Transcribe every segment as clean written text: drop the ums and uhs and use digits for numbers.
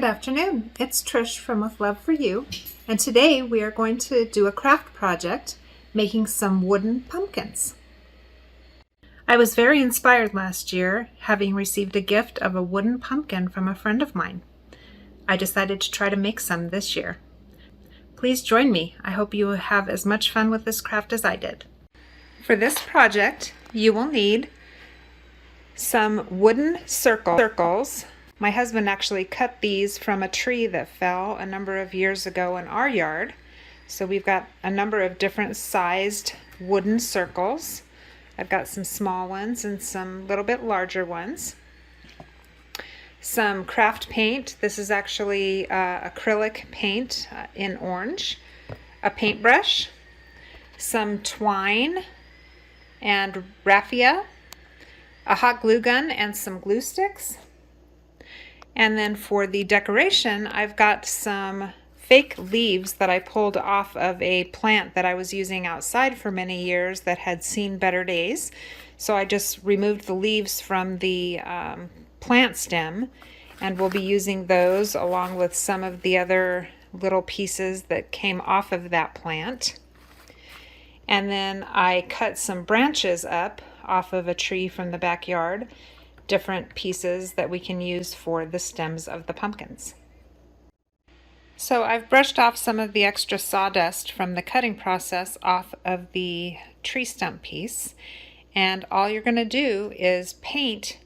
afternoon, it's Trish from With Love for You, and today we are going to do a craft project making some wooden pumpkins. I was very inspired last year, having received a gift of a wooden pumpkin from a friend of mine. I decided to try to make some this year. Please join me. I hope you have as much fun with this craft as I did. For this project, you will need some wooden circles. My husband actually cut these from a tree that fell a number of years ago in our yard. So we've got a number of different sized wooden circles. I've got some small ones and some little bit larger ones. Some craft paint. This is actually acrylic paint in orange. A paintbrush. Some twine and raffia. A hot glue gun and some glue sticks. And then for the decoration, I've got some fake leaves that I pulled off of a plant that I was using outside for many years that had seen better days. So I just removed the leaves from the plant stem, and we'll be using those along with some of the other little pieces that came off of that plant. And then I cut some branches up off of a tree from the backyard, different pieces that we can use for the stems of the pumpkins. So I've brushed off some of the extra sawdust from the cutting process off of the tree stump piece, and all you're going to do is paint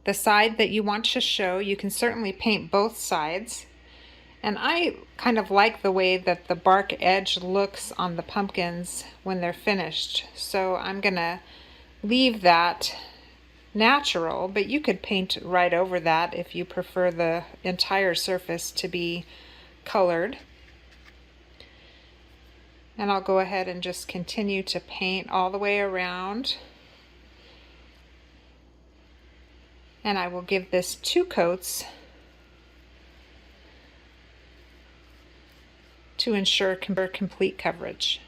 the side that you want to show. You can certainly paint both sides, and I kind of like the way that the bark edge looks on the pumpkins when they're finished, so I'm going to leave that natural, but you could paint right over that if you prefer the entire surface to be colored. And I'll go ahead and just continue to paint all the way around. And I will give this 2 coats to ensure complete coverage.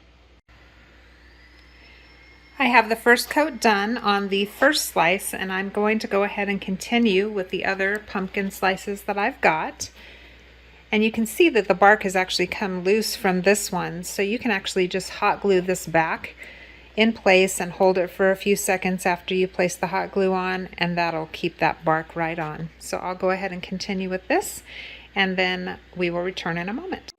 I have the first coat done on the first slice, and I'm going to go ahead and continue with the other pumpkin slices that I've got. And you can see that the bark has actually come loose from this one, so you can actually just hot glue this back in place and hold it for a few seconds after you place the hot glue on, and that'll keep that bark right on. So I'll go ahead and continue with this, and then we will return in a moment.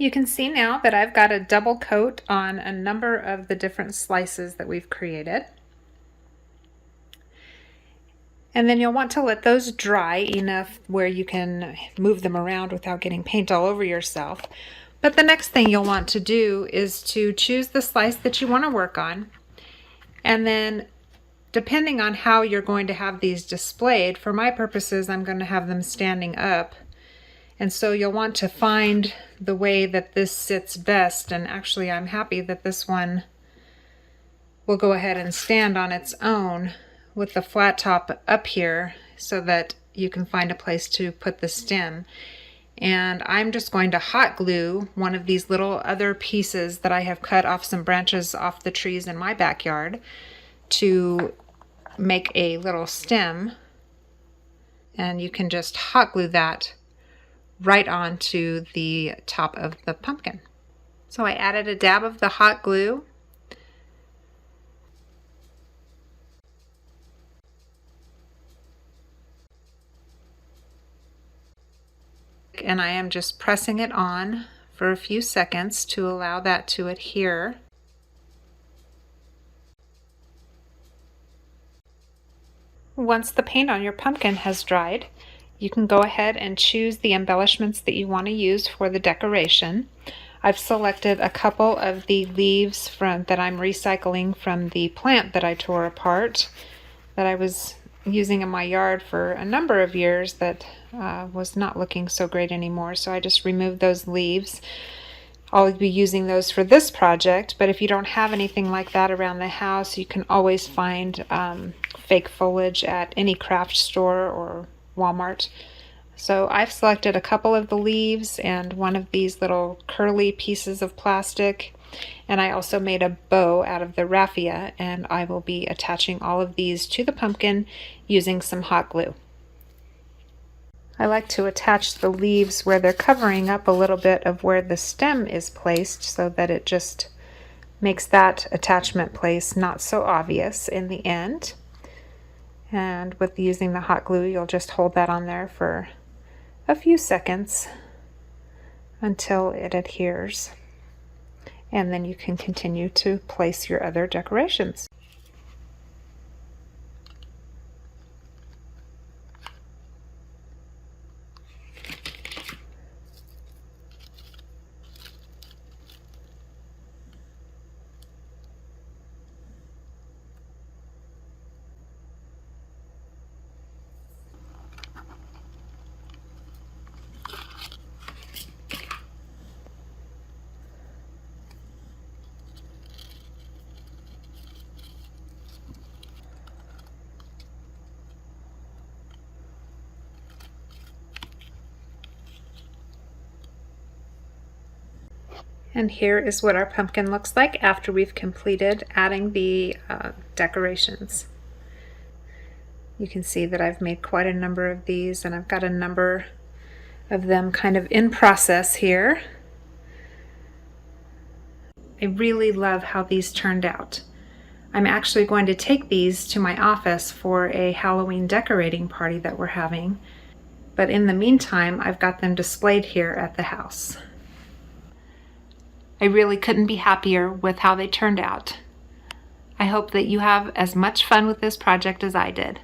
You can see now that I've got a double coat on a number of the different slices that we've created. And then you'll want to let those dry enough where you can move them around without getting paint all over yourself. But the next thing you'll want to do is to choose the slice that you want to work on. And then depending on how you're going to have these displayed, for my purposes I'm going to have them standing up. And so you'll want to find the way that this sits best, and actually I'm happy that this one will go ahead and stand on its own with the flat top up here so that you can find a place to put the stem. And I'm just going to hot glue one of these little other pieces that I have cut off some branches off the trees in my backyard to make a little stem, and you can just hot glue that right onto the top of the pumpkin. So I added a dab of the hot glue. And I am just pressing it on for a few seconds to allow that to adhere. Once the paint on your pumpkin has dried, you can go ahead and choose the embellishments that you want to use for the decoration. I've selected a couple of the leaves that I'm recycling from the plant that I tore apart that I was using in my yard for a number of years that was not looking so great anymore, so I just removed those leaves. I'll be using those for this project, but if you don't have anything like that around the house, you can always find fake foliage at any craft store or Walmart. So I've selected a couple of the leaves and one of these little curly pieces of plastic, and I also made a bow out of the raffia, and I will be attaching all of these to the pumpkin using some hot glue. I like to attach the leaves where they're covering up a little bit of where the stem is placed, so that it just makes that attachment place not so obvious in the end. And with using the hot glue, you'll just hold that on there for a few seconds until it adheres. And then you can continue to place your other decorations. And here is what our pumpkin looks like after we've completed adding the decorations. You can see that I've made quite a number of these, and I've got a number of them kind of in process here. I really love how these turned out. I'm actually going to take these to my office for a Halloween decorating party that we're having, but in the meantime I've got them displayed here at the house. I really couldn't be happier with how they turned out. I hope that you have as much fun with this project as I did.